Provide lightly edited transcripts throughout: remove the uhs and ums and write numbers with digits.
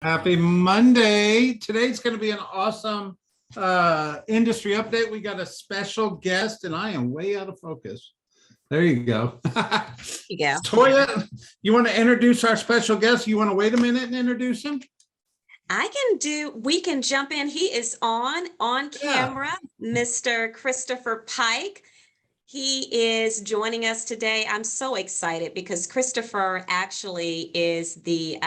Happy Monday. Today's going to be an awesome industry update. We got a special guest, and I am way out of focus. There you go. You go. Toya, you want to introduce our special guest? You want to wait a minute and introduce him? We can jump in. He is on camera, Mr. Christopher Pike. He is joining us today. I'm so excited because Christopher actually is the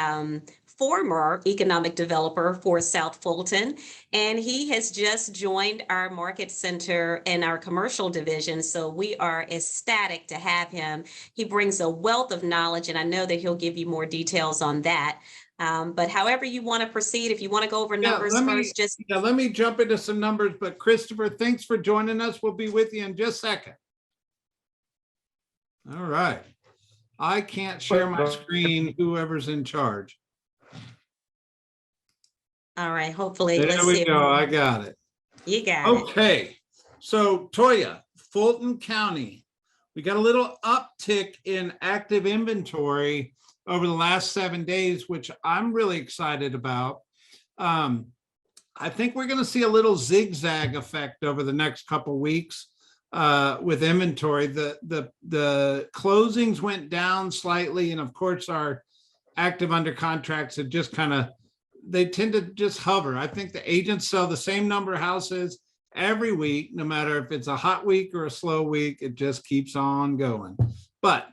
former economic developer for South Fulton, and he has just joined our market center and our commercial division. So we are ecstatic to have him. He brings a wealth of knowledge, and I know that he'll give you more details on that. But however you want to proceed, if you want to go over numbers first, let me jump into some numbers. But Christopher, thanks for joining us. We'll be with you in just a second. All right. I can't share my screen, whoever's in charge. All right, hopefully. There we go. I got it. You got it. Okay. So Toya, Fulton County, we got a little uptick in active inventory over the last 7 days, which I'm really excited about. I think we're going to see a little zigzag effect over the next couple of weeks with inventory. The closings went down slightly, and of course our active under contracts have just they tend to just hover. I think the agents sell the same number of houses every week, no matter if it's a hot week or a slow week. It just keeps on going. But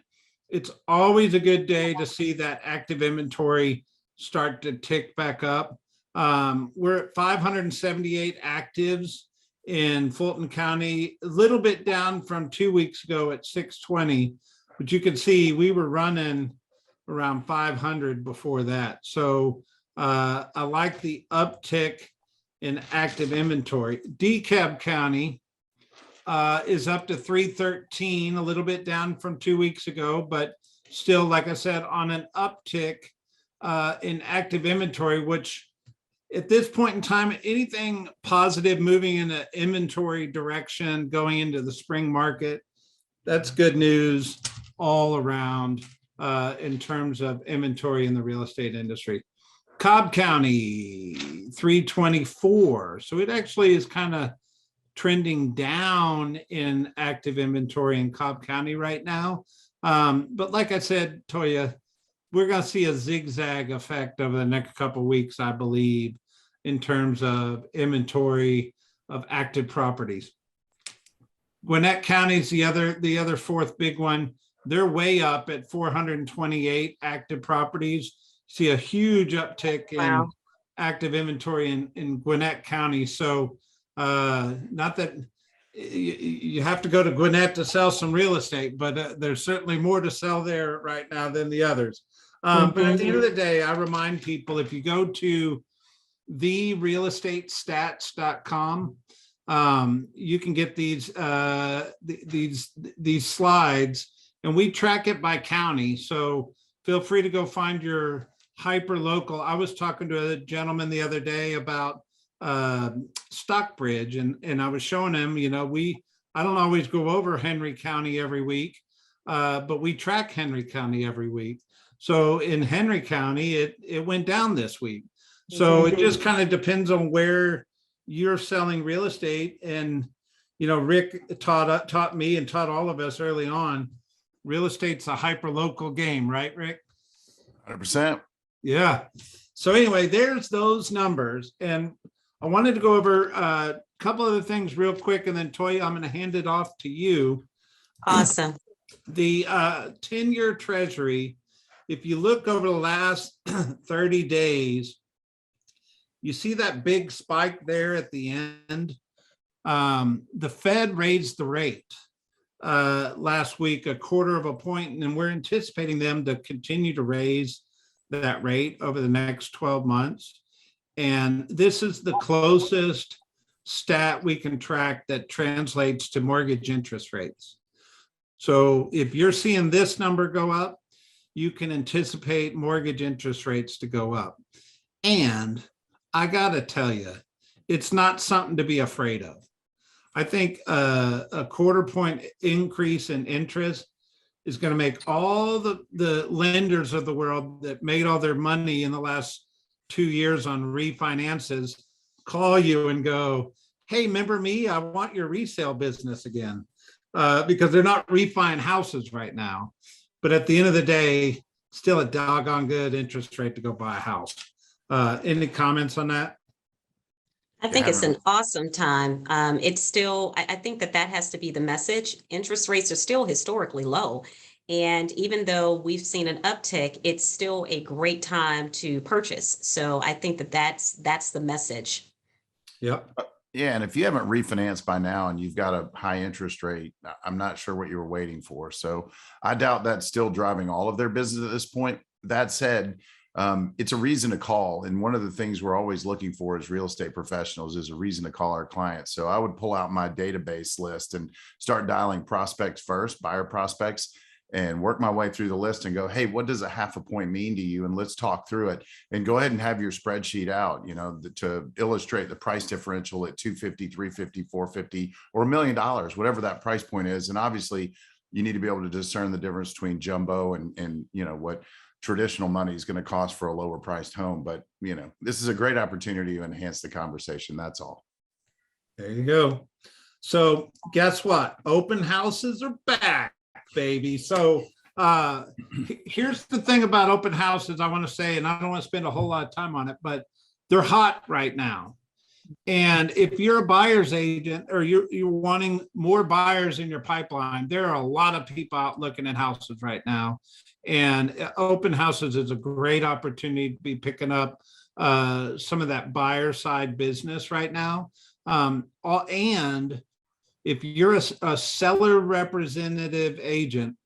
it's always a good day to see that active inventory start to tick back up. We're at 578 actives in Fulton County, a little bit down from 2 weeks ago at 620, but you can see we were running around 500 before that. So I like the uptick in active inventory. DeKalb County is up to 313, a little bit down from 2 weeks ago, but still, like I said, on an uptick in active inventory, which at this point in time, anything positive moving in an inventory direction going into the spring market, that's good news all around in terms of inventory in the real estate industry. Cobb County, 324. So it actually is kind of trending down in active inventory in Cobb County right now. But like I said, Toya, we're going to see a zigzag effect over the next couple of weeks, I believe, in terms of inventory of active properties. Gwinnett County is the other fourth big one. They're way up at 428 active properties. See a huge uptick in active inventory in Gwinnett County. So not that you have to go to Gwinnett to sell some real estate, but there's certainly more to sell there right now than the others. But at the end of the day, I remind people, if you go to therealestatestats.com, you can get these slides, and we track it by county. So feel free to go find your hyper local. I was talking to a gentleman the other day about Stockbridge, and I was showing him, I don't always go over Henry County every week, but we track Henry County every week. So in Henry County, it went down this week. So it just kind of depends on where you're selling real estate. And Rick taught me and taught all of us early on, real estate's a hyper local game, right, Rick? 100%. Yeah. So anyway, there's those numbers. And I wanted to go over a couple other things real quick. And then Toya, I'm going to hand it off to you. Awesome. The 10-year treasury, if you look over the last 30 days, you see that big spike there at the end. The Fed raised the rate last week, 1/4 point, and we're anticipating them to continue to raise that rate over the next 12 months. And this is the closest stat we can track that translates to mortgage interest rates. So if you're seeing this number go up, you can anticipate mortgage interest rates to go up. And I got to tell you, it's not something to be afraid of. I think a 1/4 point increase in interest is going to make all the lenders of the world that made all their money in the last 2 years on refinances call you and go, hey, remember me? I want your resale business again. Because they're not refining houses right now. But at the end of the day, still a doggone good interest rate to go buy a house. Any comments on that? I think it's an awesome time. It's still, I think that has to be the message. Interest rates are still historically low. And even though we've seen an uptick, it's still a great time to purchase. So I think that's the message. Yep. Yeah, and if you haven't refinanced by now and you've got a high interest rate, I'm not sure what you were waiting for. So I doubt that's still driving all of their business at this point. That said, it's a reason to call. And one of the things we're always looking for as real estate professionals is a reason to call our clients. So I would pull out my database list and start dialing prospects first, buyer prospects, and work my way through the list and go, hey, what does a half a point mean to you? And let's talk through it, and go ahead and have your spreadsheet out, to illustrate the price differential at 250, 350, 450, or $1 million, whatever that price point is. And obviously you need to be able to discern the difference between jumbo and what traditional money is going to cost for a lower priced home. But, this is a great opportunity to enhance the conversation. That's all. There you go. So guess what? Open houses are back, baby. So here's the thing about open houses I want to say, and I don't want to spend a whole lot of time on it, but they're hot right now. And if you're a buyer's agent or you're wanting more buyers in your pipeline, there are a lot of people out looking at houses right now. And open houses is a great opportunity to be picking up some of that buyer side business right now. And if you're a seller representative agent,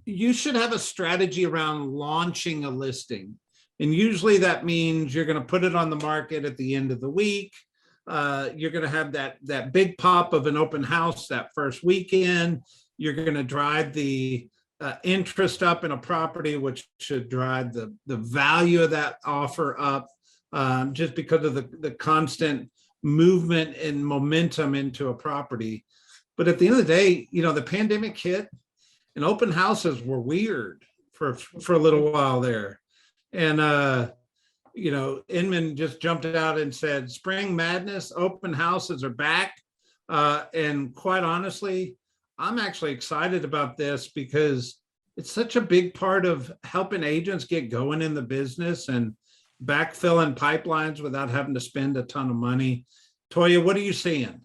you should have a strategy around launching a listing. And usually that means you're going to put it on the market at the end of the week. You're going to have that big pop of an open house that first weekend. You're going to drive the interest up in a property, which should drive the value of that offer up, just because of the constant movement and momentum into a property. But at the end of the day, the pandemic hit and open houses were weird for a little while there. And, Inman just jumped out and said, spring madness, open houses are back. And quite honestly, I'm actually excited about this because it's such a big part of helping agents get going in the business and backfilling pipelines without having to spend a ton of money. Toya, what are you seeing?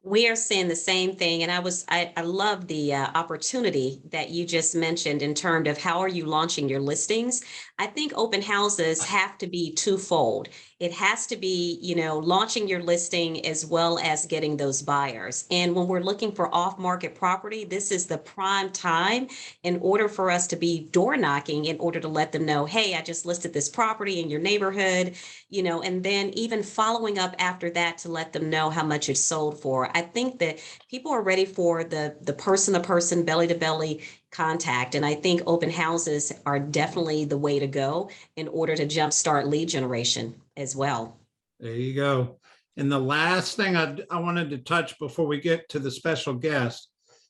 We are seeing the same thing. And I love the opportunity that you just mentioned in terms of how are you launching your listings. I think open houses have to be twofold. It has to be, launching your listing as well as getting those buyers. And when we're looking for off-market property, this is the prime time in order for us to be door knocking, in order to let them know, hey, I just listed this property in your neighborhood, and then even following up after that to let them know how much it's sold for. I think that people are ready for the person-to-person, belly-to-belly contact. And I think open houses are definitely the way to go in order to jumpstart lead generation as well. There you go. And the last thing I wanted to touch before we get to the special guest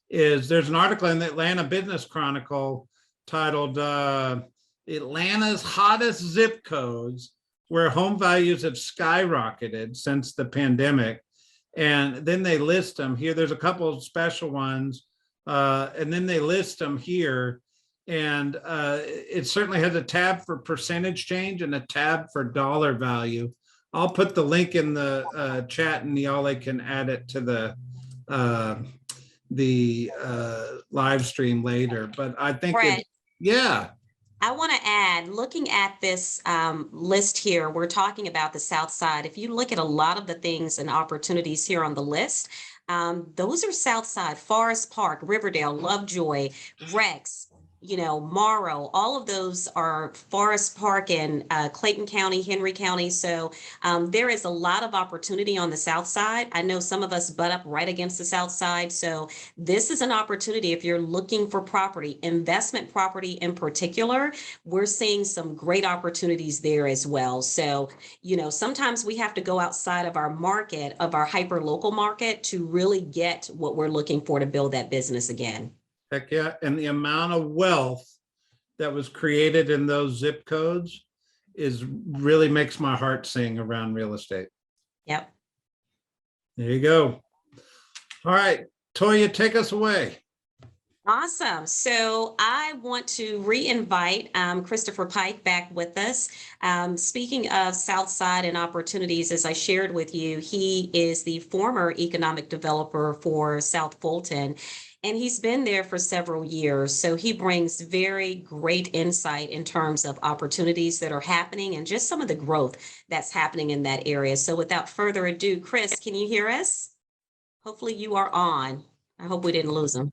is there's an article in the Atlanta Business Chronicle titled Atlanta's Hottest Zip Codes, where home values have skyrocketed since the pandemic. And then they list them here. There's a couple of special ones. And then they list them here. And it certainly has a tab for percentage change and a tab for dollar value. I'll put the link in the chat, and y'all can add it to the live stream later. But I think, yeah. I want to add, looking at this list here, we're talking about the South Side. If you look at a lot of the things and opportunities here on the list, those are South Side, Forest Park, Riverdale, Lovejoy, Rex, Morrow. All of those are Forest Park and Clayton County, Henry County. So there is a lot of opportunity on the South Side. I know some of us butt up right against the South Side. So this is an opportunity if you're looking for property, investment property in particular. We're seeing some great opportunities there as well. So, sometimes we have to go outside of our market, of our hyper local market, to really get what we're looking for to build that business again. Heck yeah. And the amount of wealth that was created in those zip codes really makes my heart sing around real estate. Yep. There you go. All right, Toya, take us away. Awesome. So I want to re-invite Christopher Pike back with us. Speaking of Southside and opportunities, as I shared with you, he is the former economic developer for South Fulton, and he's been there for several years. So he brings very great insight in terms of opportunities that are happening and just some of the growth that's happening in that area. So without further ado, Chris, can you hear us? Hopefully you are on. I hope we didn't lose him.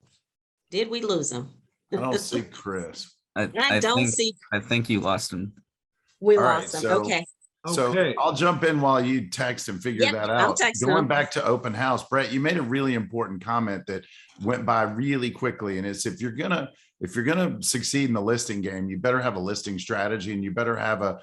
Did we lose him? I don't see Chris. I don't see. I think you lost him. We All right, lost him. so- Okay. So Okay. I'll jump in while you text and figure Yep, that I'm out. texting Going him. back to open house, Brett, you made a really important comment that went by really quickly. And it's if you're gonna succeed in the listing game, you better have a listing strategy and you better have a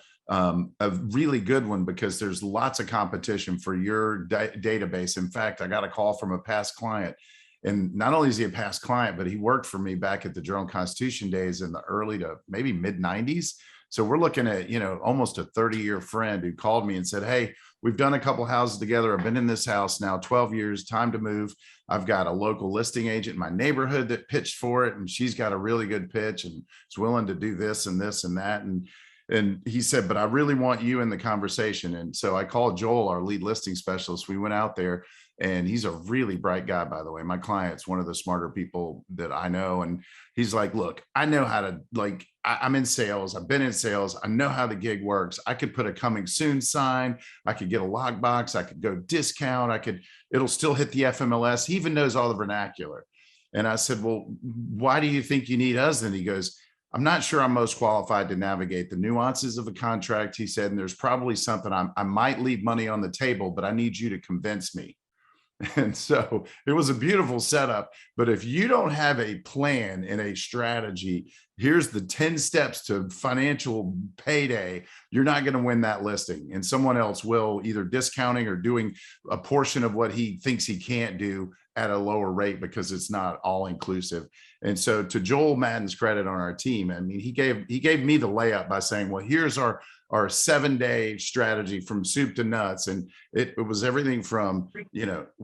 really good one, because there's lots of competition for your database. In fact, I got a call from a past client. And not only is he a past client, but he worked for me back at the Journal-Constitution days in the early to maybe mid 90s. So we're looking at, almost a 30-year friend who called me and said, hey, we've done a couple houses together. I've been in this house now 12 years, time to move. I've got a local listing agent in my neighborhood that pitched for it, and she's got a really good pitch and is willing to do this and this and that. And he said, but I really want you in the conversation. And so I called Joel, our lead listing specialist. We went out there, and he's a really bright guy, by the way. My client's one of the smarter people that I know. And he's like, look, I know how to, I'm in sales. I've been in sales. I know how the gig works. I could put a coming soon sign. I could get a lockbox. I could go discount. It'll still hit the FMLS. He even knows all the vernacular. And I said, well, why do you think you need us? And he goes, I'm not sure I'm most qualified to navigate the nuances of a contract. He said, and there's probably something I might leave money on the table, but I need you to convince me. And so it was a beautiful setup. But if you don't have a plan and a strategy, here's the 10 steps to financial payday, you're not going to win that listing. And someone else will, either discounting or doing a portion of what he thinks he can't do at a lower rate, because it's not all inclusive. And so, to Joel Madden's credit on our team, I mean, he gave me the layup by saying, well, here's our 7-day strategy from soup to nuts. And it was everything from,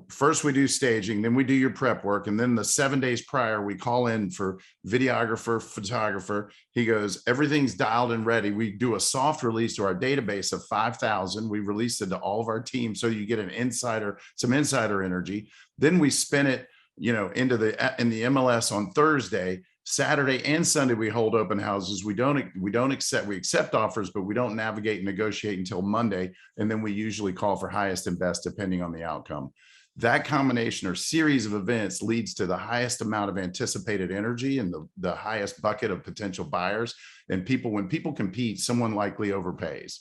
first we do staging, then we do your prep work. And then the 7 days prior, we call in for videographer, photographer. He goes, everything's dialed and ready. We do a soft release to our database of 5,000. We release it to all of our teams, so you get some insider energy. Then we spin it, in the MLS on Thursday. Saturday and Sunday, we hold open houses. We accept offers, but we don't navigate and negotiate until Monday. And then we usually call for highest and best, depending on the outcome. That combination or series of events leads to the highest amount of anticipated energy and the highest bucket of potential buyers. And when people compete, someone likely overpays.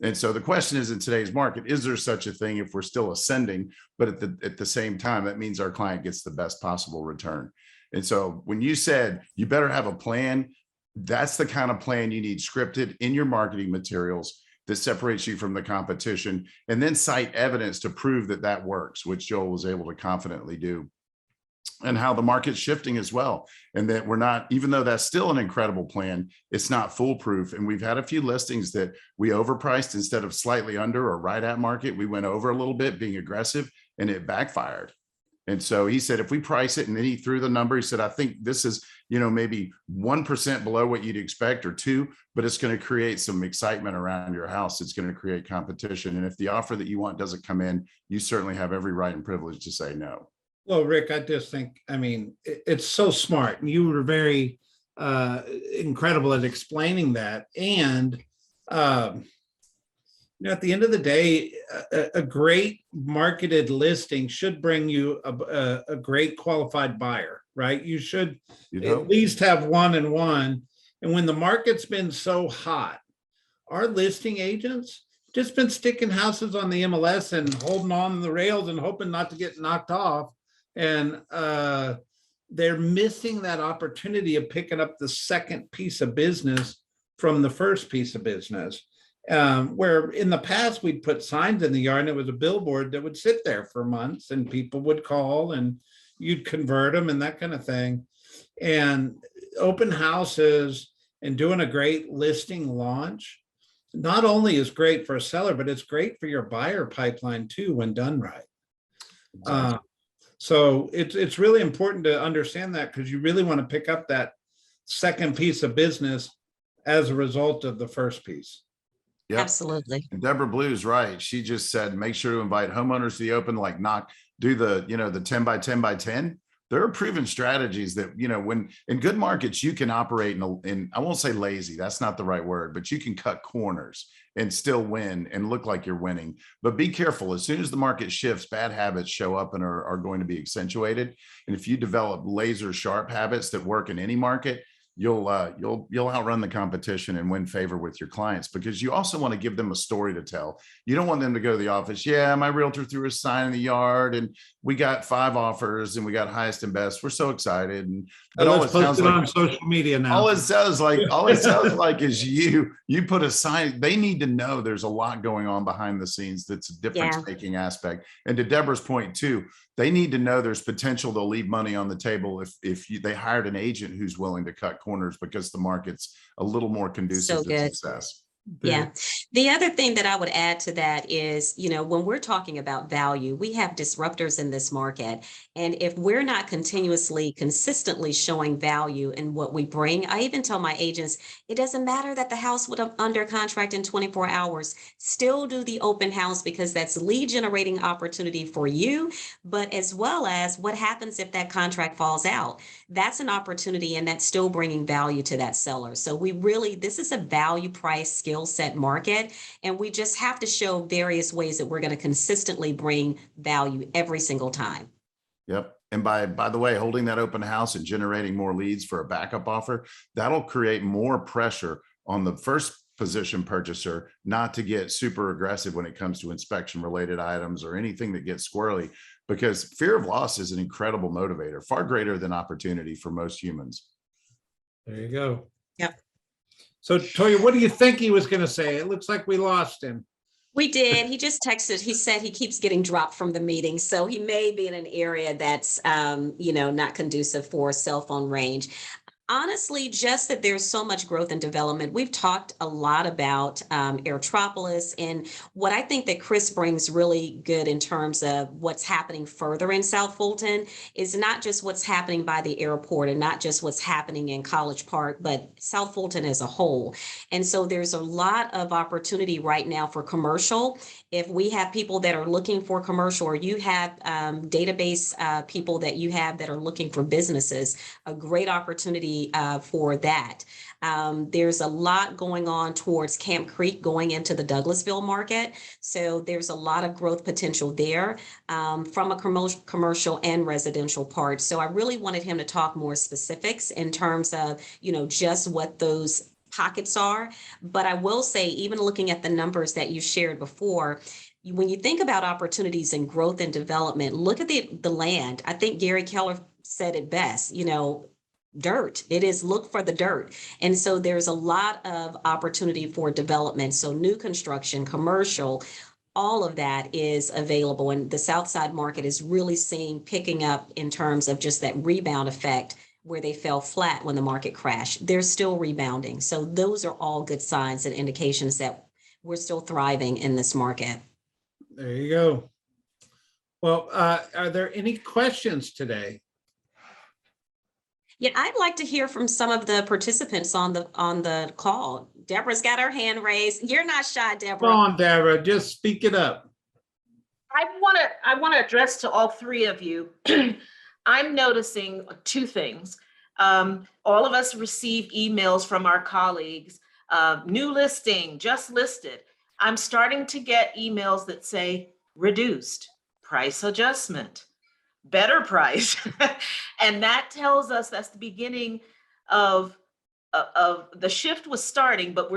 And so the question is, in today's market, is there such a thing if we're still ascending, but at the same time, that means our client gets the best possible return. And so when you said you better have a plan, that's the kind of plan you need scripted in your marketing materials that separates you from the competition, and then cite evidence to prove that works, which Joel was able to confidently do. And how the market's shifting as well. And that we're not, even though that's still an incredible plan, it's not foolproof. And we've had a few listings that we overpriced instead of slightly under or right at market. We went over a little bit, being aggressive, and it backfired. And so he said, if we price it, and then he threw the number, he said, I think this is, maybe 1% below what you'd expect, or 2%, but it's going to create some excitement around your house. It's going to create competition. And if the offer that you want doesn't come in, you certainly have every right and privilege to say no. Well, Rick, I just think, it's so smart. And you were very incredible at explaining that. And, at the end of the day, a great marketed listing should bring you a great qualified buyer, right? You should at least have one and one. And when the market's been so hot, our listing agents just been sticking houses on the MLS and holding on the rails and hoping not to get knocked off. And they're missing that opportunity of picking up the second piece of business from the first piece of business. Where in the past, we'd put signs in the yard and it was a billboard that would sit there for months, and people would call and you'd convert them and that kind of thing. And open houses and doing a great listing launch not only is great for a seller, but it's great for your buyer pipeline too, when done right. Exactly. So it's really important to understand that, because you really want to pick up that second piece of business as a result of the first piece. Yep. Absolutely. And Deborah Blue's right. She just said, make sure to invite homeowners to the open, like do the, the 10 by 10 by 10. There are proven strategies that, when in good markets, you can operate in, I won't say lazy, that's not the right word, but you can cut corners and still win and look like you're winning. But be careful. As soon as the market shifts, bad habits show up and are going to be accentuated. And if you develop laser sharp habits that work in any market, you'll outrun the competition and win favor with your clients, because you also want to give them a story to tell. You don't want them to go to the office. Yeah, my realtor threw a sign in the yard and we got 5 offers and we got highest and best. We're so excited. But all Let's it post sounds it like on social media now. all it sounds like is you put a sign. They need to know there's a lot going on behind the scenes. That's a difference making aspect. And to Deborah's point too, they need to know there's potential to leave money on the table if they hired an agent who's willing to cut corners, because the market's a little more conducive So to good. success. Yeah. The other thing that I would add to that is, when we're talking about value, we have disruptors in this market. And if we're not consistently showing value in what we bring, I even tell my agents, it doesn't matter that the house would have under contract in 24 hours, still do the open house, because that's lead generating opportunity for you, but as well as what happens if that contract falls out. That's an opportunity, and that's still bringing value to that seller. So this is a value price skill set market, and we just have to show various ways that we're going to consistently bring value every single time. Yep. And by the way, holding that open house and generating more leads for a backup offer, that'll create more pressure on the first position purchaser not to get super aggressive when it comes to inspection related items or anything that gets squirrely, because fear of loss is an incredible motivator, far greater than opportunity for most humans. There you go. Yep. So Toya, what do you think he was going to say? It looks like we lost him. We did. He just texted. He said he keeps getting dropped from the meeting. So he may be in an area that's, not conducive for cell phone range. Honestly, just that there's so much growth and development. We've talked a lot about Aerotropolis, and what I think that Chris brings really good in terms of what's happening further in South Fulton is not just what's happening by the airport and not just what's happening in College Park, but South Fulton as a whole. And so there's a lot of opportunity right now for commercial. If we have people that are looking for commercial, or you have database people that you have that are looking for businesses, a great opportunity for that. There's a lot going on towards Camp Creek going into the Douglasville market. So there's a lot of growth potential there from a commercial and residential part. So I really wanted him to talk more specifics in terms of, just what those pockets are. But I will say, even looking at the numbers that you shared before, when you think about opportunities and growth and development, look at the land. I think Gary Keller said it best, dirt. It is look for the dirt. And so there's a lot of opportunity for development. So new construction, commercial, all of that is available. And the South Side market is really picking up in terms of just that rebound effect, where they fell flat when the market crashed. They're still rebounding. So those are all good signs and indications that we're still thriving in this market. There you go. Well, are there any questions today? Yeah, I'd like to hear from some of the participants on the call. Deborah's got her hand raised. You're not shy, Deborah. Come on, Deborah, just speak it up. I want to address to all three of you. I'm noticing two things. All of us receive emails from our colleagues, new listing, just listed. I'm starting to get emails that say reduced, price adjustment, better price. And that tells us that's the beginning of the shift was starting, but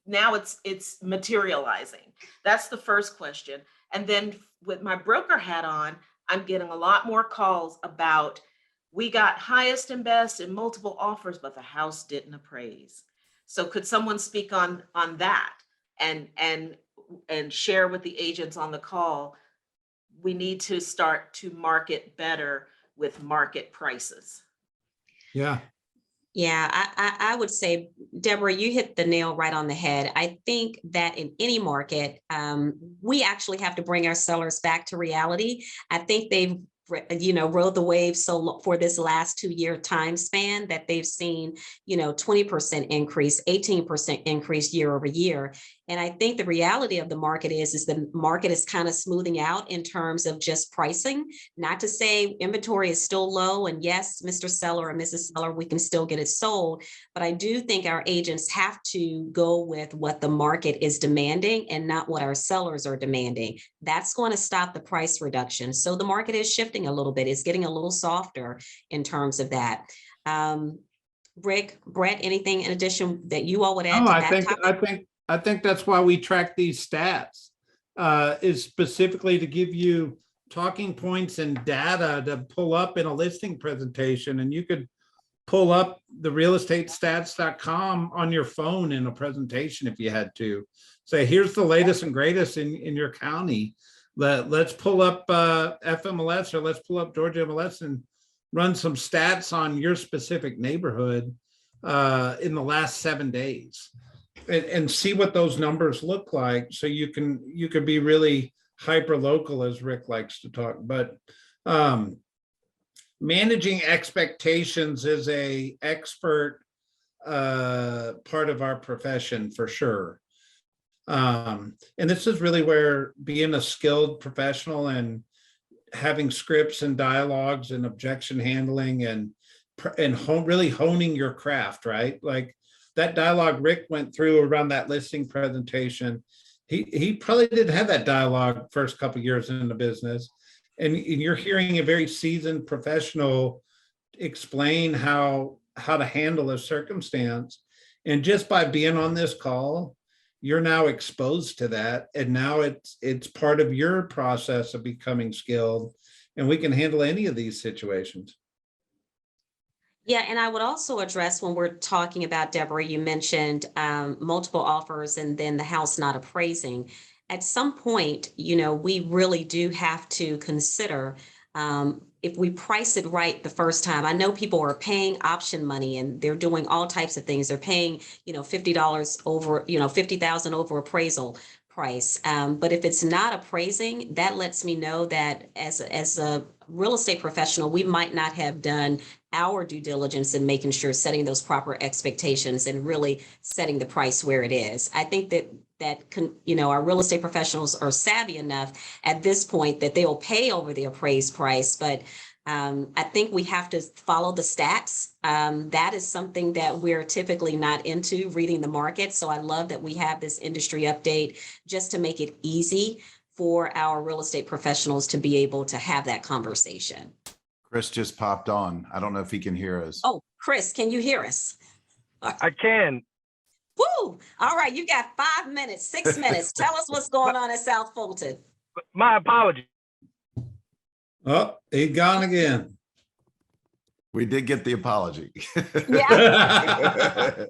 now it's materializing. That's the first question. And then with my broker hat on, I'm getting a lot more calls about, we got highest and best and multiple offers, but the house didn't appraise. So could someone speak on that and share with the agents on the call? We need to start to market better with market prices. Yeah. Yeah, I would say, Deborah, you hit the nail right on the head. I think that in any market, we actually have to bring our sellers back to reality. I think they've rode the wave for this last 2-year time span that they've seen, 20% increase, 18% increase year over year. And I think the reality of the market is the market is kind of smoothing out in terms of just pricing. Not to say inventory is still low, and yes, Mr. Seller or Mrs. Seller, we can still get it sold. But I do think our agents have to go with what the market is demanding and not what our sellers are demanding. That's going to stop the price reduction. So the market is shifting a little bit. It's getting a little softer in terms of that. Rick, Brett, anything in addition that you all would add No, to that topic? I think that's why we track these stats, is specifically to give you talking points and data to pull up in a listing presentation. And you could pull up the realestatestats.com on your phone in a presentation if you had to. Say, here's the latest and greatest in your county. Let's pull up FMLS, or let's pull up Georgia MLS and run some stats on your specific neighborhood in the last 7 days. And see what those numbers look like, so you could be really hyper local, as Rick likes to talk. But managing expectations is a expert part of our profession for sure. And this is really where being a skilled professional and having scripts and dialogues and objection handling and really honing your craft, right? Like that dialogue Rick went through around that listing presentation, he probably didn't have that dialogue first couple of years in the business. And you're hearing a very seasoned professional explain how to handle a circumstance. And just by being on this call, you're now exposed to that. And now it's part of your process of becoming skilled. And we can handle any of these situations. Yeah, and I would also address, when we're talking about, Deborah, you mentioned multiple offers and then the house not appraising. At some point, we really do have to consider if we price it right the first time. I know people are paying option money and they're doing all types of things. They're paying, $50 over, 50,000 over appraisal price. But if it's not appraising, that lets me know that as a real estate professional, we might not have done our due diligence in making sure, setting those proper expectations and really setting the price where it is. I think that our real estate professionals are savvy enough at this point that they'll pay over the appraised price. But I think we have to follow the stats. That is something that we're typically not into, reading the market. So I love that we have this industry update just to make it easy for our real estate professionals to be able to have that conversation. Chris just popped on. I don't know if he can hear us. Oh, Chris, can you hear us? I can. Woo! All right, you got 5 minutes, 6 minutes. Tell us what's going on at South Fulton. My apologies. Oh, he gone again. We did get the apology. Yeah.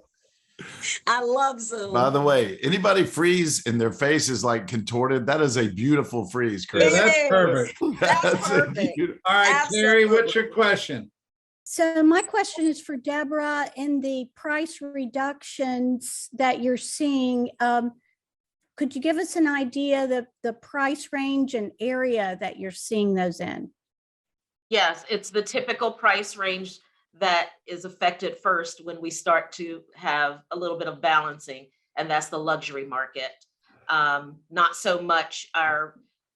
I love Zoom. By the way, anybody freeze and their face is like contorted, that is a beautiful freeze, Chris. Yeah, that's perfect. That's perfect. All right, Absolutely. Terry, what's your question? So my question is for Deborah. In the price reductions that you're seeing, could you give us an idea of the price range and area that you're seeing those in? Yes, it's the typical price range that is affected first when we start to have a little bit of balancing, and that's the luxury market. Not so much our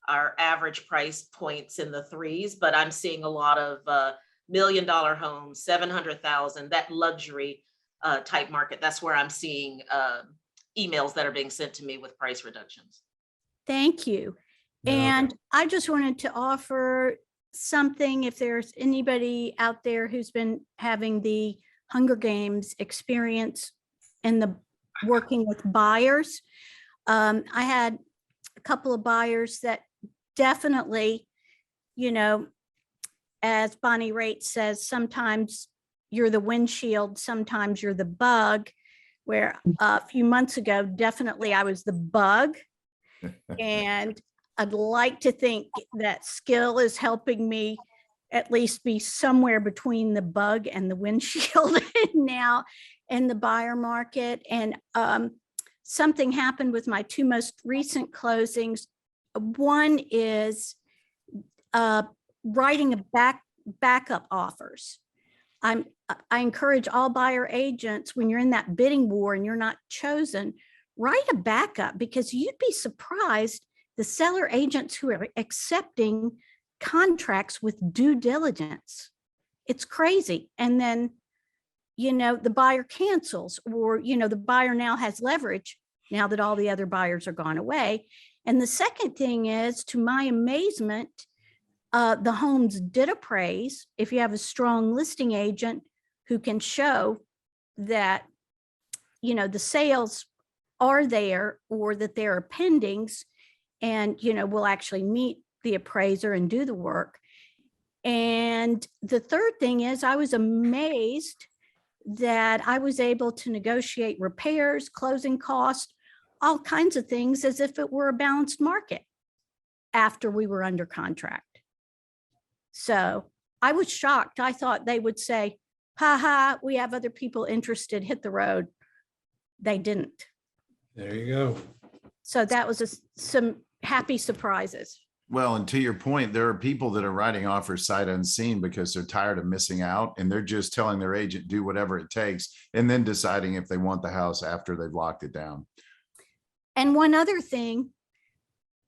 average price points in the threes, but I'm seeing a lot of $1 million homes, 700,000, that luxury type market. That's where I'm seeing emails that are being sent to me with price reductions. Thank you. Yeah, okay. And I just wanted to offer something, if there's anybody out there who's been having the Hunger Games experience in the working with buyers. I had a couple of buyers that definitely, as Bonnie Raitt says, sometimes you're the windshield, sometimes you're the bug, where a few months ago, definitely I was the bug. And I'd like to think that skill is helping me at least be somewhere between the bug and the windshield now in the buyer market. And something happened with my two most recent closings. One is writing a backup offers. I encourage all buyer agents, when you're in that bidding war and you're not chosen, write a backup, because you'd be surprised the seller agents who are accepting contracts with due diligence. It's crazy. And then, the buyer cancels, or, the buyer now has leverage now that all the other buyers are gone away. And the second thing is, to my amazement, the homes did appraise. If you have a strong listing agent who can show that, the sales are there, or that there are pendings, and, will actually meet the appraiser and do the work. And the third thing is, I was amazed that I was able to negotiate repairs, closing costs, all kinds of things, as if it were a balanced market after we were under contract. So I was shocked. I thought they would say, ha, we have other people interested, hit the road. They didn't. There you go. So that was some happy surprises. Well, and to your point, there are people that are writing offers sight unseen because they're tired of missing out, and they're just telling their agent, do whatever it takes, and then deciding if they want the house after they've locked it down. And one other thing,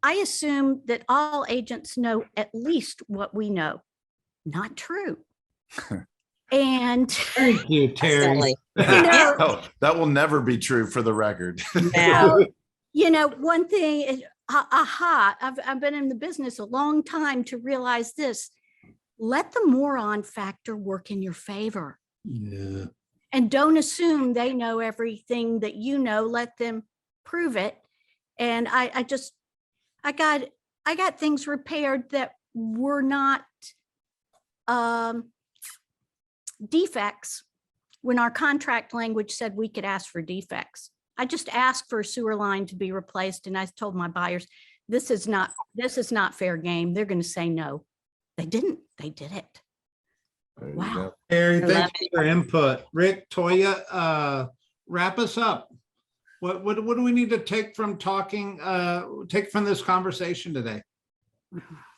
I assume that all agents know at least what we know. Not true. And Thank you, Terry. Definitely. Oh, that will never be true, for the record. No. One thing is, I've been in the business a long time to realize this: let the moron factor work in your favor. Yeah. And don't assume they know everything that you know. Let them prove it. And I got things repaired that were not defects, when our contract language said we could ask for defects. I just asked for a sewer line to be replaced, and I told my buyers, this is not fair game. They're going to say no. They didn't. They did it. There you Wow. go. Terry, I thank love you for your input. Rick, Toya, wrap us up. What do we need to take from this conversation today?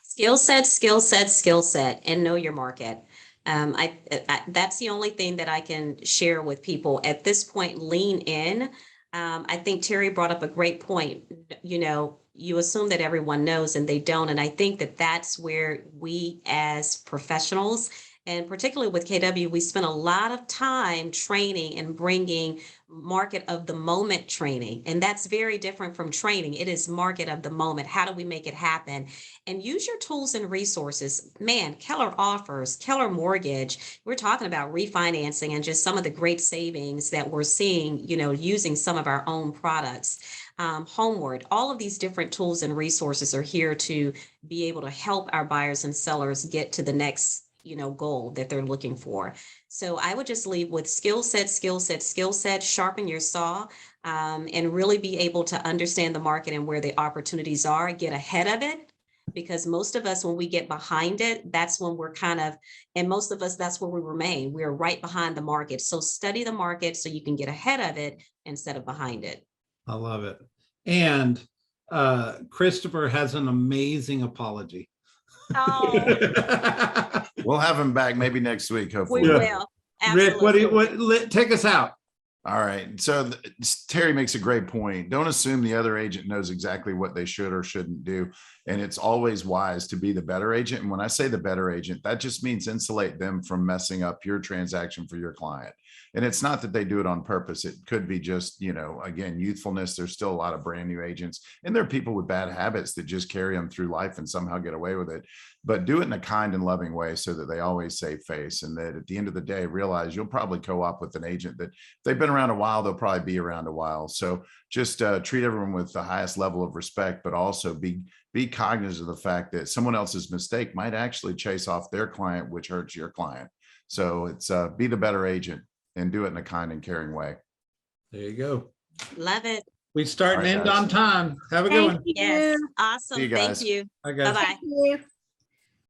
Skill set, and know your market. That's the only thing that I can share with people at this point. Lean in. I think Terry brought up a great point. You assume that everyone knows, and they don't. And I think that that's where we as professionals, and particularly with KW, we spend a lot of time training and bringing market of the moment training. And that's very different from training. It is market of the moment. How do we make it happen? And use your tools and resources. Man, Keller Offers, Keller Mortgage, we're talking about refinancing and just some of the great savings that we're seeing, using some of our own products. Homeward, all of these different tools and resources are here to be able to help our buyers and sellers get to the next goal that they're looking for. So I would just leave with skill set, sharpen your saw, and really be able to understand the market and where the opportunities are, get ahead of it. Because most of us, when we get behind it, that's when we're and most of us, that's where we remain. We're right behind the market. So study the market so you can get ahead of it instead of behind it. I love it. And Christopher has an amazing apology. Oh, We'll have him back maybe next week, hopefully. we Yeah. will. Rick, Absolutely. take us out. All right. So Terry makes a great point. Don't assume the other agent knows exactly what they should or shouldn't do. And it's always wise to be the better agent. And when I say the better agent, that just means insulate them from messing up your transaction for your client. And it's not that they do it on purpose. It could be just, again, youthfulness. There's still a lot of brand new agents, and there are people with bad habits that just carry them through life and somehow get away with it. But do it in a kind and loving way so that they always save face, and that at the end of the day, realize you'll probably co-op with an agent that if they've been around a while, they'll probably be around a while. So just treat everyone with the highest level of respect, but also be cognizant of the fact that someone else's mistake might actually chase off their client, which hurts your client. So it's be the better agent and do it in a kind and caring way. There you go. Love it. We start and All right, end guys. on time. Have a good one. Thank you. Yes. Awesome. See you Thank guys. you. Bye, guys. Bye-bye. Thank you.